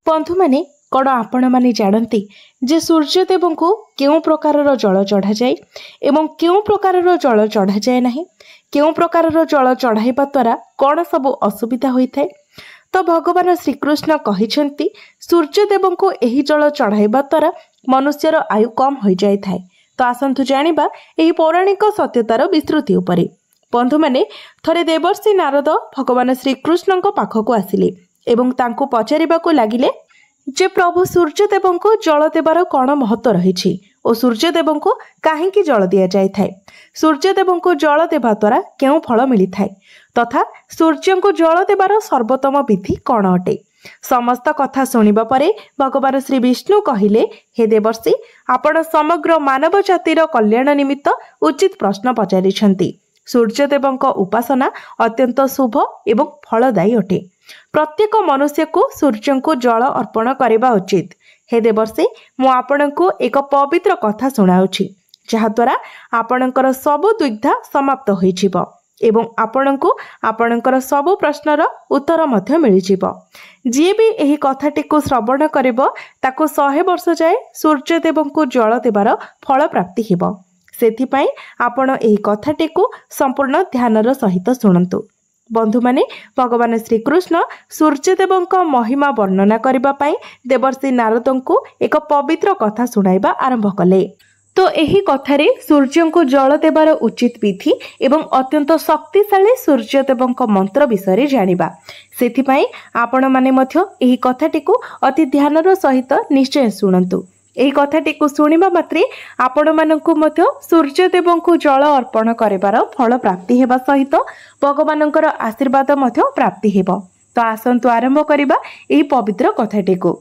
बंधु मैंने कौन आपण मैंने जानते जे सूर्यदेव को केउ प्रकार जल चढ़ा जाए एवं केउ प्रकार जल चढ़ा जाए नहीं, केउ प्रकार जल चढ़ाइबा द्वारा कौन सब असुविधा होता है। तो भगवान श्रीकृष्ण कहिसेंती सूर्यदेव को यही जल चढ़ाइबा द्वारा मनुष्यर आयु कम हो जाए थाए। तो आसंतु जानिबा एही पौराणिक सत्यतार विस्तृति उपरे। बंधु मैंने थरे देवर्षि नारद भगवान श्रीकृष्ण पाखक आसिले एवं तांको पचारिबाको लागिले जे प्रभु सूर्यदेव को जल देवार कौन महत्व रही और सूर्यदेव को कहीं जल दि जाए, सूर्यदेव को जल देवा द्वारा क्यों फल मिली थाए तथा सूर्य को जल देवार सर्वोत्तम विधि कौन अटे। समस्त कथा सुनिबा परे भगवान श्री विष्णु कहिले, हे देवर्षि आपण समग्र मानव जातिर कल्याण निमित्त उचित प्रश्न पचारिछंती। सूर्यदेव उपासना अत्यंत शुभ एवं फलदायी अटे। प्रत्येक मनुष्य को सूर्य को जल अर्पण करने उचित। हे देवर्षि मु आपण को एक पवित्र कथा सुनाउछि जहाद्वारा आपणकर सबु दुविधा समाप्त होइजिब एवं आपण को आपणकर सबु प्रश्नर उत्तर मध्य मिलिजिब। जी भी एही कथाटी को श्रवण करिबो ताको 100 वर्ष जाए सूर्यदेव को जल देवार फल प्राप्ति हेबो। सेथिपाई आपण एही कथाटी को संपूर्ण ध्यानर सहित शुणन्तु। बंधु माने भगवान श्रीकृष्ण सूर्यदेव महिमा वर्णना करबा पाई देवर्षि नारद को एक पवित्र कथा सुनाइबा आरंभ कले। तो एही कथारे सूर्य को जल देवार उचित विधि एवं अत्यंत शक्तिशाली सूर्यदेव मंत्र विषय जानिबा। सेथिपाई आपण माने मध्य एही कथाटी को अति ध्यानर सहित निश्चय शुणन्तु। एही कथाटी को सुनिबा मात्रे आपण माननकु मध्य सूर्यदेव को जल अर्पण करिबार फल प्राप्ति हेबा सहित भगवानंकर आशीर्वाद मध्य प्राप्ति हेबो। तो आसंतु आरंभ करिबा एही पवित्र कथाटी को।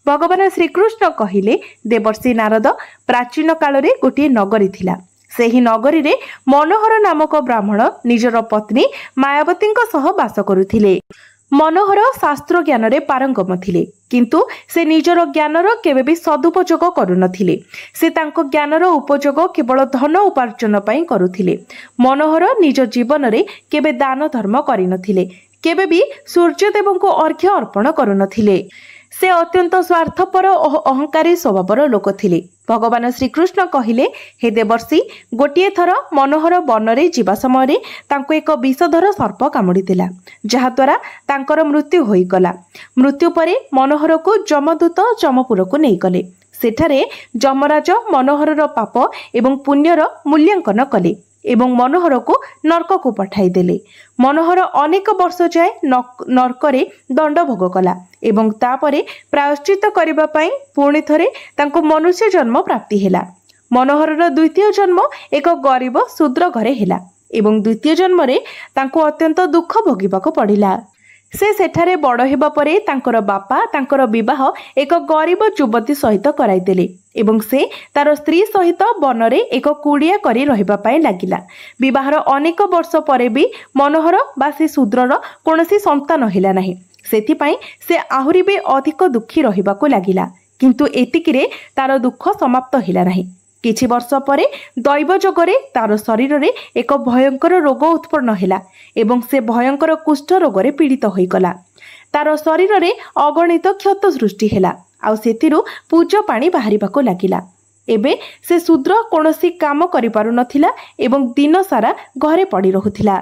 भगवान श्रीकृष्ण कहिले, देवर्षि नारद प्राचीन काल रे गोटे नगरी थिला। सेही नगरी रे मनोहर नामक ब्राह्मण निजर पत्नी मायावती सह बास करुथिले। मनोहर शास्त्र ज्ञान रे पारंगम थिले, किंतु से निजर ज्ञानर केबे भी सदुपयोग करुनथिले। से तांको ज्ञानर उपयोग केवल धन उपार्जन पई करुथिले। मनोहर निज जीवन रे केबे दान धर्म करिनथिले, केबे भी सूर्यदेव को अर्घ्य अर्पण करुनथिले। से अत्यंत स्वार्थपर और अहंकारी स्वभावर लोक थिले। भगवान श्रीकृष्ण कहिले, हे देवर्षि गोटे थर मनोहर वन रे जीवा समय तांको एक विषधर सर्प कामुड़ी देला, जहा द्वारा तांकर मृत्यु होई गला। मृत्यु परे मनोहर को जमदूत जमपुर को नहीं गले। सेठारे जमराज मनोहरर पाप एवं पुण्यर मूल्यांकन कले एवं मनोहर को नरक को पठाई देले। मनोहर अनेक वर्ष जाए नरकरे दंड भोग कला एवं तापरे प्रायश्चित करिबा पई पुणी थरे तांको मनुष्य जन्म प्राप्ति हेला। मनोहरर द्वितीय जन्म एक गरीब शूद्र घरे हेला एवं द्वितीय जन्म रे तांको अत्यंत दुख भोगिबाको पड़िला। से सेठारे बड़ हेबा परे तांकर बापा तांकर विवाह एक गरीब युवती सहित कराई देले एवं से तार स्त्री सहित वन रे एक कुड़िया करी रहिबा पाई लागिला। विवाहर अनेक वर्ष परे भी मनोहर बा से शूद्रर कोनोसी संतान हेला नाही। सेथिपाई से आहुरी भी अधिक दुखी रहिबाको लागिला, किंतु एतिकिरे तार दुख समाप्त हेला नाही। किछि वर्ष परे दैव जोगरे तार शरीर रे एक भयंकर रोग उत्पन्न हेला एवं से भयंकर कुष्ठ रोगरे पीड़ित होई गला। तार शरीर रे अगणित क्षत सृष्टि हेला आउ सेतिरु पूज पानी बाहरिबाको लागिला। एबे से शूद्र कोनोसी काम करि पारु नथिला एवं दिन सारा घरे पड़ी रहुथिला।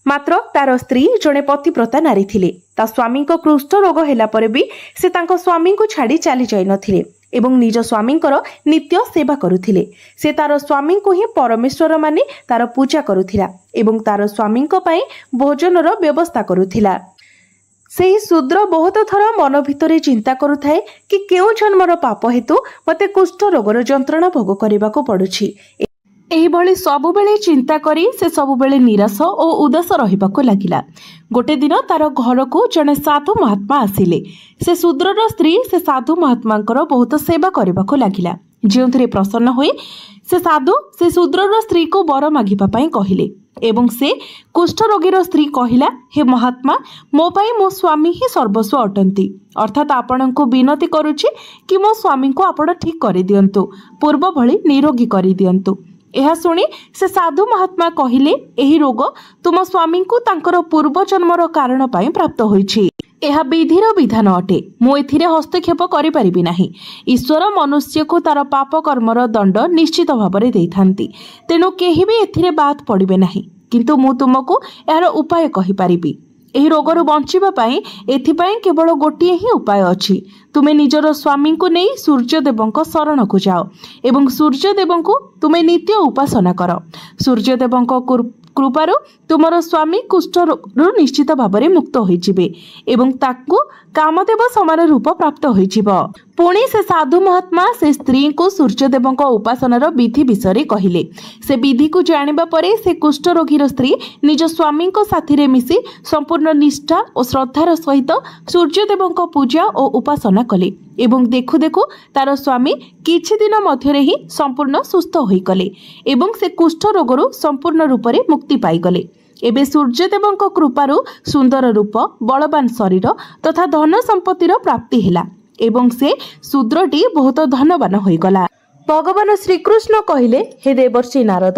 मात्र तार स्त्री जणे पतिव्रता नारी थिले। ता स्वामी को कुष्ठ रोग हेला परे भी से तांको स्वामी को छाड़ी चली जाई नथिले एवं निज स्वामींकर नित्य सेवा करुथिले। से तार स्वामी को ही परमेश्वर माने तार पूजा करुथिला एवं तार स्वामींक पई भोजनर व्यवस्था करुथिला। सेही शूद्र बहुत थर मन भितरे चिंता करुथाए कि केउ जन्मर पाप हेतु मते कुष्ठ रोगर जंत्रणा भोग करबाको पडुछि। एही भली सबुबेले चिंता करी से सबुबेले निराश और उदास रहिबाको लागिला। गोटे दिन तार घर को जने साधु महात्मा आसिले। से शूद्रर स्त्री से साधु महात्मांकर बहुत सेवा करबाको लागिला, जेउथरे प्रसन्न होई से साधु से शूद्रर स्त्री को वर मागिबा पई कहिले एवं से कुष्ठ रोगीर स्त्री कहिला, हे महात्मा मो पई मो स्वामी ही सर्वस्व अटंती, अर्थात आपणको विनती करूछि कि मो स्वामी को आपण ठीक करि दियंतु, पूर्व भली निरोगी करि दियंतु। यह शुणी से साधु महात्मा कहिले, एही रोग तुम स्वामी को तांकर पूर्व जन्मर कारण पाई प्राप्त होइछि। ଏହା ବିଧିର ବିଧାନ ଅଟେ। ମୁଁ ଏଥିରେ ହସ୍ତକ୍ଷେପ କରିପାରିବି ନାହିଁ। ଈଶ୍ୱର ମନୁଷ୍ୟକୁ ତାର ପାପ କର୍ମର ଦଣ୍ଡ ନିଶ୍ଚିତ ଭାବରେ ଦେଇଥାନ୍ତି, ତେଣୁ କେହି ବି ଏଥିରେ ବାଦ୍ ପଡ଼ିବେ ନାହିଁ। କିନ୍ତୁ ମୁଁ ତୁମକୁ ଏହାର ଉପାୟ କହିପାରିବି। ଏହି ରୋଗରୁ ବଞ୍ଚିବା ପାଇଁ ଏଥିପାଇଁ କେବଳ ଗୋଟିଏ ହିଁ ଉପାୟ ଅଛି। ତୁମେ ନିଜର ସ୍ୱାମୀଙ୍କୁ ନେଇ ସୂର୍ଯ୍ୟଦେବଙ୍କ ଶରଣକୁ ଯାଅ ଏବଂ ସୂର୍ଯ୍ୟଦେବଙ୍କୁ ତୁମେ ନିତ୍ୟ ଉପାସନା କର। ସୂର୍ଯ୍ୟଦେବଙ୍କ କୃପାରୁ ତୁମର ସ୍ୱାମୀ କୁଷ୍ଠରୁ ନିଶ୍ଚିତ ଭାବରେ ମୁକ୍ତ ହୋଇଯିବେ ଏବଂ ତାକୁ କାମଦେବ ସମାନ ରୂପ ପ୍ରାପ୍ତ ହୋଇଯିବ। ପୁଣି ସେ ସାଧୁ ମହାତ୍ମା ସେ ସ୍ତ୍ରୀଙ୍କୁ ସୂର୍ଯ୍ୟଦେବଙ୍କ ଉପାସନାର ବିଧି ବିଷୟରେ କହିଲେ। ସେ ବିଧିକୁ ଜାଣିବା ପରେ ସେ କୁଷ୍ଠରୋଗୀର ସ୍ତ୍ରୀ ନିଜ ସ୍ୱାମୀଙ୍କ ସାଥିରେ ମିଶି ସମ୍ପୂର୍ଣ୍ଣ ନିଷ୍ଠା ଓ ଶ୍ରଦ୍ଧାର ସହିତ ସୂର୍ଯ୍ୟଦେବଙ୍କ ପୂଜା ଓ ଉପାସନା କଲେ ଏବଂ ଦେଖୁ ଦେଖୁ ତାର ସ୍ୱାମୀ କିଛି ଦିନ ମଧ୍ୟରେ ହିଁ ସମ୍ପୂର୍ଣ୍ଣ ସୁସ୍ଥ ହୋଇଗଲେ ଏବଂ ସେ କୁଷ୍ଠ ରୋଗରୁ ସମ୍ପୂର୍ଣ୍ଣ ରୂପରେ ମୁକ୍ତି ପାଇଗଲେ। ଏବେ ସୂର୍ଯ୍ୟଦେବଙ୍କ କୃପାରୁ ସୁନ୍ଦର ରୂପ, ବଳବାନ ଶରୀର ତଥା ଧନ ସମ୍ପତ୍ତିର ପ୍ରାପ୍ତି ହେଲା ଏବଂ ସେ ଶୂଦ୍ରଟି ବହୁତ ଧନବାନ ହୋଇଗଲା। ଭଗବାନ ଶ୍ରୀକୃଷ୍ଣ କହିଲେ, ହେ ଦେବର୍ଷି ନାରଦ,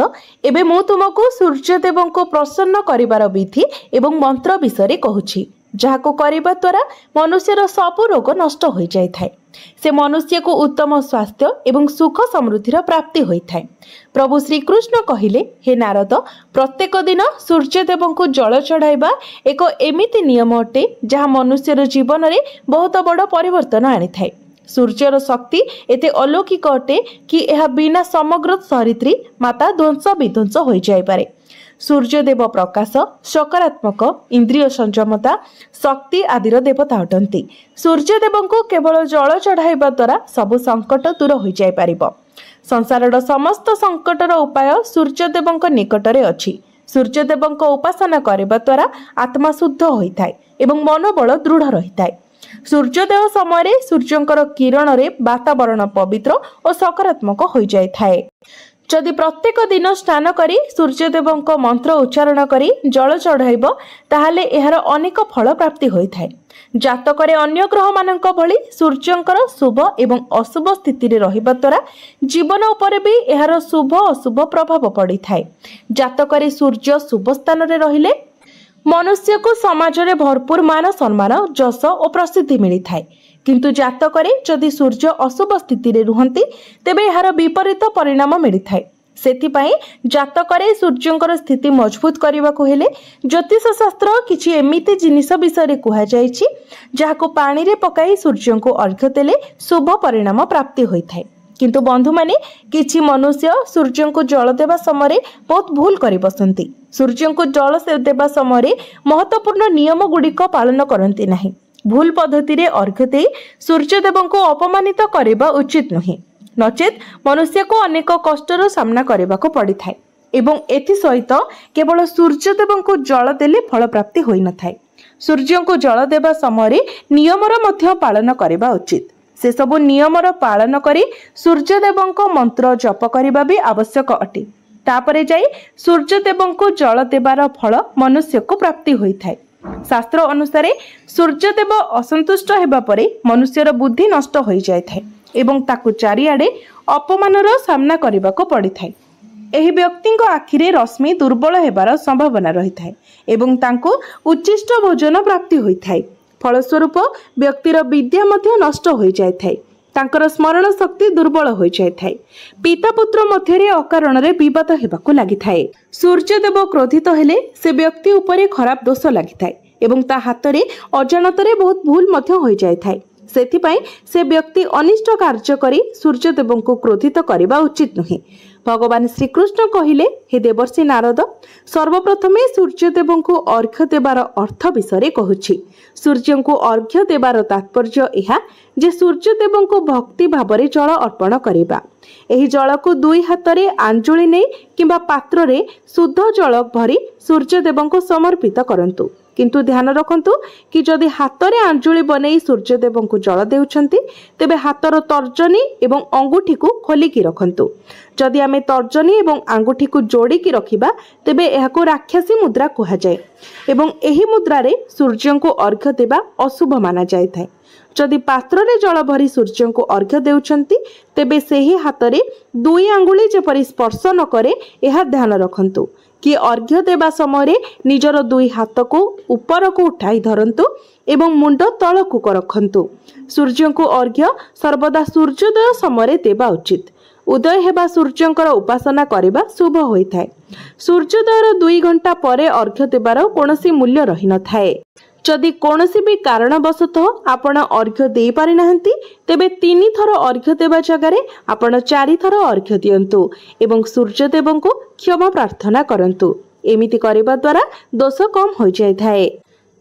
ଏବେ ମୁଁ ତୁମକୁ ସୂର୍ଯ୍ୟଦେବଙ୍କୁ ପ୍ରସନ୍ନ କରିବାର ବିଧି ଏବଂ ମନ୍ତ୍ର ବିଷୟରେ କହୁଛି, ଯାହାକୁ କରିବା ଦ୍ୱାରା ମନୁଷ୍ୟର ସବୁ ରୋଗ ନଷ୍ଟ ହୋଇଯାଇଥାଏ। ସେ ମନୁଷ୍ୟକୁ ଉତ୍ତମ ସ୍ୱାସ୍ଥ୍ୟ ଏବଂ ସୁଖ ସମୃଦ୍ଧିର ପ୍ରାପ୍ତି ହୋଇଥାଏ। ପ୍ରଭୁ ଶ୍ରୀକୃଷ୍ଣ କହିଲେ, ହେ ନାରଦ, ପ୍ରତ୍ୟେକ ଦିନ ସୂର୍ଯ୍ୟଦେବଙ୍କୁ ଜଳ ଚଢ଼ାଇବା ଏକ ଏମିତି ନିୟମ ଅଟେ ଯାହା ମନୁଷ୍ୟର ଜୀବନରେ ବହୁତ ବଡ଼ ପରିବର୍ତ୍ତନ ଆଣିଥାଏ। ସୂର୍ଯ୍ୟର ଶକ୍ତି ଏତେ ଅଲୌକିକ ଅଟେ କି ଏହା ବିନା ସମଗ୍ର ଧରିତ୍ରୀ ମାତା ଧ୍ୱଂସ ବିଧ୍ୱଂସ ହୋଇଯାଇପାରେ। ସୂର୍ଯ୍ୟଦେବ ପ୍ରକାଶ, ସକାରାତ୍ମକ, ଇନ୍ଦ୍ରିୟ ସଂଯମତା, ଶକ୍ତି ଆଦିର ଦେବତା ଅଟନ୍ତି। ସୂର୍ଯ୍ୟଦେବଙ୍କୁ କେବଳ ଜଳ ଚଢ଼ାଇବା ଦ୍ୱାରା ସବୁ ସଙ୍କଟ ଦୂର ହୋଇଯାଇପାରିବ। ସଂସାରର ସମସ୍ତ ସଙ୍କଟର ଉପାୟ ସୂର୍ଯ୍ୟଦେବଙ୍କ ନିକଟରେ ଅଛି। ସୂର୍ଯ୍ୟଦେବଙ୍କ ଉପାସନା କରିବା ଦ୍ୱାରା ଆତ୍ମା ଶୁଦ୍ଧ ହୋଇଥାଏ ଏବଂ ମନୋବଳ ଦୃଢ଼ ରହିଥାଏ। ସୂର୍ଯ୍ୟୋଦୟ ସମୟରେ ସୂର୍ଯ୍ୟଙ୍କର କିରଣରେ ବାତାବରଣ ପବିତ୍ର ଓ ସକାରାତ୍ମକ ହୋଇଯାଇଥାଏ। ଯଦି ପ୍ରତ୍ୟେକ ଦିନ ସ୍ନାନ କରି ସୂର୍ଯ୍ୟଦେବଙ୍କ ମନ୍ତ୍ର ଉଚ୍ଚାରଣ କରି ଜଳ ଚଢ଼ାଇବ, ତାହେଲେ ଏହାର ଅନେକ ଫଳ ପ୍ରାପ୍ତି ହୋଇଥାଏ। ଜାତକରେ ଅନ୍ୟ ଗ୍ରହମାନଙ୍କ ଭଳି ସୂର୍ଯ୍ୟଙ୍କର ଶୁଭ ଏବଂ ଅଶୁଭ ସ୍ଥିତିରେ ରହିବା ଦ୍ୱାରା ଜୀବନ ଉପରେ ବି ଏହାର ଶୁଭ ଅଶୁଭ ପ୍ରଭାବ ପଡ଼ିଥାଏ। ଜାତକରେ ସୂର୍ଯ୍ୟ ଶୁଭ ସ୍ଥାନରେ ରହିଲେ ମନୁଷ୍ୟକୁ ସମାଜରେ ଭରପୁର ମାନ ସମ୍ମାନ, ଯଶ ଓ ପ୍ରସିଦ୍ଧି ମିଳିଥାଏ। କିନ୍ତୁ ଜାତକରେ ଯଦି ସୂର୍ଯ୍ୟ ଅଶୁଭ ସ୍ଥିତିରେ ରୁହନ୍ତି, ତେବେ ଏହାର ବିପରୀତ ପରିଣାମ ମିଳିଥାଏ। ସେଥିପାଇଁ ଜାତକରେ ସୂର୍ଯ୍ୟଙ୍କର ସ୍ଥିତି ମଜବୁତ କରିବାକୁ ହେଲେ ଜ୍ୟୋତିଷ ଶାସ୍ତ୍ର କିଛି ଏମିତି ଜିନିଷ ବିଷୟରେ କୁହାଯାଇଛି, ଯାହାକୁ ପାଣିରେ ପକାଇ ସୂର୍ଯ୍ୟଙ୍କୁ ଅର୍ଘ୍ୟ ଦେଲେ ଶୁଭ ପରିଣାମ ପ୍ରାପ୍ତି ହୋଇଥାଏ। କିନ୍ତୁ ବନ୍ଧୁମାନେ, କିଛି ମନୁଷ୍ୟ ସୂର୍ଯ୍ୟଙ୍କୁ ଜଳ ଦେବା ସମୟରେ ବହୁତ ଭୁଲ କରି ବସନ୍ତି। ସୂର୍ଯ୍ୟଙ୍କୁ ଜଳ ଦେବା ସମୟରେ ମହତ୍ୱପୂର୍ଣ୍ଣ ନିୟମ ଗୁଡ଼ିକ ପାଳନ କରନ୍ତି ନାହିଁ। ଭୁଲ ପଦ୍ଧତିରେ ଅର୍ଘ୍ୟ ଦେଇ ସୂର୍ଯ୍ୟଦେବଙ୍କୁ ଅପମାନିତ କରିବା ଉଚିତ ନୁହେଁ, ନଚେତ୍ ମନୁଷ୍ୟକୁ ଅନେକ କଷ୍ଟର ସାମ୍ନା କରିବାକୁ ପଡ଼ିଥାଏ ଏବଂ ଏଥିସହିତ କେବଳ ସୂର୍ଯ୍ୟଦେବଙ୍କୁ ଜଳ ଦେଲେ ଫଳ ପ୍ରାପ୍ତି ହୋଇନଥାଏ। ସୂର୍ଯ୍ୟଙ୍କୁ ଜଳ ଦେବା ସମୟରେ ନିୟମର ମଧ୍ୟ ପାଳନ କରିବା ଉଚିତ। ସେସବୁ ନିୟମର ପାଳନ କରି ସୂର୍ଯ୍ୟଦେବଙ୍କ ମନ୍ତ୍ର ଜପ କରିବା ବି ଆବଶ୍ୟକ ଅଟେ। ତାପରେ ଯାଇ ସୂର୍ଯ୍ୟଦେବଙ୍କୁ ଜଳ ଦେବାର ଫଳ ମନୁଷ୍ୟକୁ ପ୍ରାପ୍ତି ହୋଇଥାଏ। ଶାସ୍ତ୍ର ଅନୁସାରେ ସୂର୍ଯ୍ୟଦେବ ଅସନ୍ତୁଷ୍ଟ ହେବା ପରେ ମନୁଷ୍ୟର ବୁଦ୍ଧି ନଷ୍ଟ ହୋଇଯାଇଥାଏ ଏବଂ ତାକୁ ଚାରିଆଡ଼େ ଅପମାନର ସାମ୍ନା କରିବାକୁ ପଡ଼ିଥାଏ। ଏହି ବ୍ୟକ୍ତିଙ୍କ ଆଖିରେ ରଶ୍ମି ଦୁର୍ବଳ ହେବାର ସମ୍ଭାବନା ରହିଥାଏ ଏବଂ ତାଙ୍କୁ ଉଚ୍ଛିଷ୍ଟ ଭୋଜନ ପ୍ରାପ୍ତି ହୋଇଥାଏ। ଫଳସ୍ୱରୂପ ବ୍ୟକ୍ତିର ବିଦ୍ୟା ମଧ୍ୟ ନଷ୍ଟ ହୋଇଯାଇଥାଏ। ତାଙ୍କର ସ୍ମରଣ ଶକ୍ତି ଦୁର୍ବଳ ହୋଇଯାଇଥାଏ। ପିତା ପୁତ୍ର ମଧ୍ୟରେ ଅକାରଣରେ ବିବାଦ ହେବାକୁ ଲାଗିଥାଏ। ସୂର୍ଯ୍ୟଦେବ କ୍ରୋଧିତ ହେଲେ ସେ ବ୍ୟକ୍ତି ଉପରେ ଖରାପ ଦୋଷ ଲାଗିଥାଏ ଏବଂ ତା ହାତରେ ଅଜାଣତରେ ବହୁତ ଭୁଲ ମଧ୍ୟ ହୋଇଯାଇଥାଏ। ସେଥିପାଇଁ ସେ ବ୍ୟକ୍ତି ଅନିଷ୍ଟ କାର୍ଯ୍ୟ କରି ସୂର୍ଯ୍ୟଦେବଙ୍କୁ କ୍ରୋଧିତ କରିବା ଉଚିତ ନୁହେଁ। ଭଗବାନ ଶ୍ରୀକୃଷ୍ଣ କହିଲେ, ହେ ଦେବର୍ଷି ନାରଦ, ସର୍ବପ୍ରଥମେ ସୂର୍ଯ୍ୟଦେବଙ୍କୁ ଅର୍ଘ୍ୟ ଦେବାର ଅର୍ଥ ବିଷୟରେ କହୁଛି। ସୂର୍ଯ୍ୟଙ୍କୁ ଅର୍ଘ୍ୟ ଦେବାର ତାତ୍ପର୍ଯ୍ୟ ଏହା ଯେ ସୂର୍ଯ୍ୟଦେବଙ୍କୁ ଭକ୍ତି ଭାବରେ ଜଳ ଅର୍ପଣ କରିବା। ଏହି ଜଳକୁ ଦୁଇ ହାତରେ ଆଞ୍ଜୁଳି ନେଇ କିମ୍ବା ପାତ୍ରରେ ଶୁଦ୍ଧ ଜଳ ଭରି ସୂର୍ଯ୍ୟଦେବଙ୍କୁ ସମର୍ପିତ କରନ୍ତୁ। କିନ୍ତୁ ଧ୍ୟାନ ରଖନ୍ତୁ କି ଯଦି ହାତରେ ଆଞ୍ଜୁଳି ବନେଇ ସୂର୍ଯ୍ୟଦେବଙ୍କୁ ଜଳ ଦେଉଛନ୍ତି, ତେବେ ହାତର ତର୍ଜନୀ ଏବଂ ଅଙ୍ଗୁଠିକୁ ଖୋଲିକି ରଖନ୍ତୁ। ଯଦି ଆମେ ତର୍ଜନୀ ଏବଂ ଆଙ୍ଗୁଠିକୁ ଯୋଡ଼ିକି ରଖିବା, ତେବେ ଏହାକୁ ରାକ୍ଷସୀ ମୁଦ୍ରା କୁହାଯାଏ ଏବଂ ଏହି ମୁଦ୍ରାରେ ସୂର୍ଯ୍ୟଙ୍କୁ ଅର୍ଘ୍ୟ ଦେବା ଅଶୁଭ ମାନାଯାଇଥାଏ। ଯଦି ପାତ୍ରରେ ଜଳ ଭରି ସୂର୍ଯ୍ୟଙ୍କୁ ଅର୍ଘ୍ୟ ଦେଉଛନ୍ତି, ତେବେ ସେହି ହାତରେ ଦୁଇ ଆଙ୍ଗୁଳି ଯେପରି ସ୍ପର୍ଶ ନ କରେ, ଏହା ଧ୍ୟାନ ରଖନ୍ତୁ କି ଅର୍ଘ୍ୟ ଦେବା ସମୟରେ ନିଜର ଦୁଇ ହାତକୁ ଉପରକୁ ଉଠାଇ ଧରନ୍ତୁ एवं मुंड तलकू रखंतु। सूर्य को अर्घ्य सर्वदा सूर्योदय समय देवा उचित। उदय हेबा सूर्यंकर उपासना करिबा शुभ होइथाय। सूर्योदयर 2 घंटा परे अर्घ्य देबार कोनोसी मूल्य रही न थाए। जदि कोनोसी भी कारणवशतः आपण अर्घ्य देई पारि नाहंती तेबे 3 थर अर्घ्य देबा जगह आपण 4 थर अर्घ्य दियंतु एवं सूर्यदेव को क्षमा प्रार्थना करंतु। एमिति करिबा द्वारा दोष कम हो जाय थाए।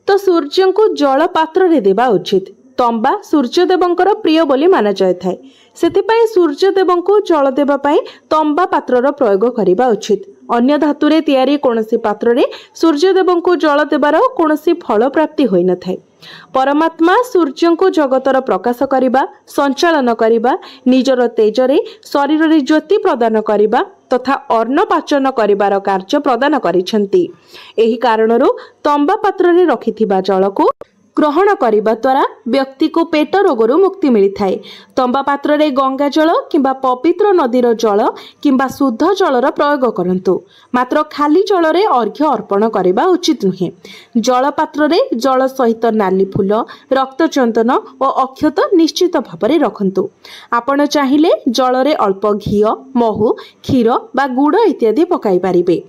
तो सूर्य को जल पात्र रे देबा उचित। तंबा सूर्यदेवंकर प्रिय बोली माना जाय थाए। सेथिपाई सूर्यदेव को जल देबा पाई तंबा पात्रर प्रयोग करिबा उचित। अन्य धातुरे तैयारी कोनोसी पात्रे सूर्यदेव को जल देबार कोनोसी फल प्राप्ति होई न थाए। परमात्मा सूर्य को जगतर प्रकाश करिबा, संचालन करिबा, निजर तेजरे शरीर रे ज्योति प्रदान करिबा तथा अन्न पाचन करिबार कार्य प्रदान करिसेंती। एही कारणरू तंबा पात्र रे रखिथिबा जल को ग्रहण करने द्वारा व्यक्ति को पेट रोगरू मुक्ति मिलता है। तंबा पात्र रे गंगा जल किंबा पवित्र नदीर जल किंबा शुद्ध जलर प्रयोग करंतु। मात्र खाली जल रे अर्घ्य अर्पण करबा उचित नुहे। जल पात्र रे जल सहित नाली फूल, रक्तचंदन और अक्षत निश्चित भाव रखंतु। आपण चाहिले जल रे अल्प घी, महू, क्षीर बा गुड़ इत्यादि पकाई पारिबे।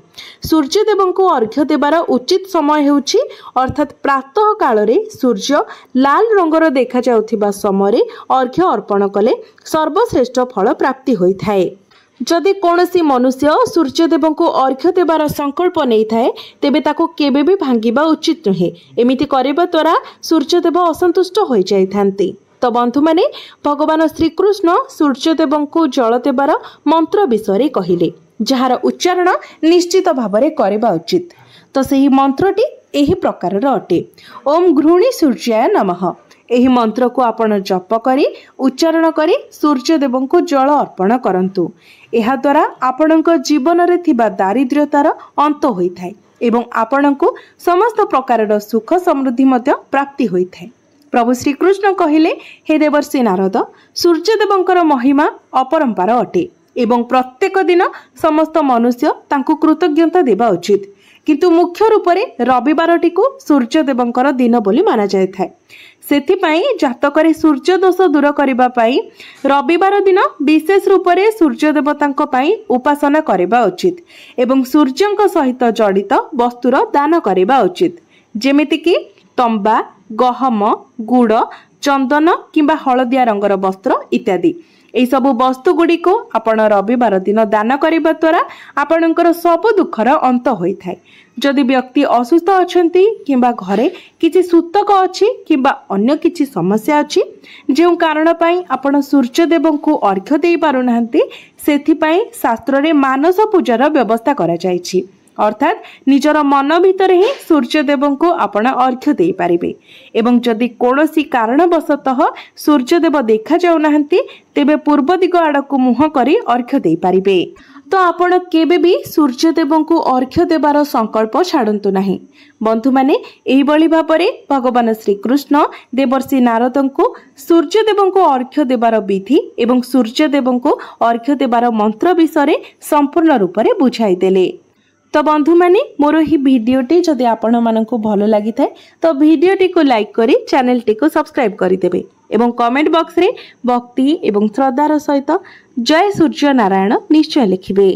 सूर्यदेव को अर्घ्य देवार उचित समय हेउछि अर्थात प्रातः काल रे सूर्य लाल रंगर देखा जाउथिबा समय अर्घ्य अर्पण कले सर्वश्रेष्ठ फल प्राप्ति होई थाए। जदि कोनोसी मनुष्य सूर्यदेव को अर्घ्य देवार संकल्प नहीं थाए तेबे ताको केबे भी भांगिबा उचित नहे। एमिति करिबा द्वारा सूर्यदेव असंतुष्ट होई जाइथांती। तो बंधु माने भगवान श्रीकृष्ण सूर्यदेव को जल देवार मंत्र विषय कहिले जार उच्चारण निश्चित भावरे करबा उचित। तो सही मंत्रटी एही प्रकार अटे। ओम घृणी सूर्याय नमः। एही मंत्र को आपण जप करी उच्चारण करी सूर्यदेव को जल अर्पण करंतु। एहा द्वारा आपणक जीवन रे थिबा दारिद्र्यतार अंत होइथाय एवं आपणको समस्त प्रकार सुख समृद्धि मध्य प्राप्ति होइथाय। प्रभु श्रीकृष्ण कहिले, हे देवर्षि नारद, सूर्यदेवंकर महिमा अपरंपार अटे एवं प्रत्येक दिन समस्त मनुष्य तांको कृतज्ञता देवा उचित। किंतु मुख्य रूप से रविवारटी को सूर्यदेवंकर दिन बोली माना जाय थाए। सेथिपाई जातकरे सूर्य दोष दूर करिबा पाई रविवार दिन विशेष रूप से सूर्य देवतांको पाई उपासना करिबा उचित एवं सूर्यंक सहित जड़ित वस्तुर दान करिबा उचित। जेमिति कि तंबा, गहम, गुड़, चंदन किंबा हलदिया रंगर वस्त्र इत्यादि एई सबु वस्तु गुडी को आपण रविवार दिन दान करिबा द्वारा आपणकर सब दुखर अंत होइथाय। जदि व्यक्ति असुस्थ अछंती किंबा घरे किछि सूतक अछि किंबा अन्य किछि समस्या अछि जेउ कारण पई आपण सूर्यदेव को अर्घ्य देई पारु नाहंती सेथि पई शास्त्र रे मानस पूजार व्यवस्था करा जायछि। अर्थात निजर मन भितर ही सूर्यदेव को आपण अर्घ्य दे पारिबे एवं जदि कोनोसी कारणवशतः सूर्यदेव देखा जाउ नाहंती तेबे पूर्व दिग आड़क मुह करी अर्घ्य दे पारिबे। तो आपण केबे भी सूर्यदेव को अर्घ्य देवार संकल्प छाड़ंतु नाही। बंधु माने एही बळी भाबरे भगवान श्रीकृष्ण देवर्षि नारद को सूर्यदेव को अर्घ्य देवार विधि एवं सूर्यदेव को अर्घ्य देवार मंत्र विषय संपूर्ण रूप से बुझाई देले। तो बंधु माने मोर ही भिडियोटी जदि आपण मानकु भलो लागि थाए तो भिडियोटी को लाइक करी चैनल टी को सब्सक्राइब करि देबे एवं कमेंट बॉक्स रे भक्ति एवं श्रद्धार सहित जय सूर्य नारायण निश्चय लिखिबे।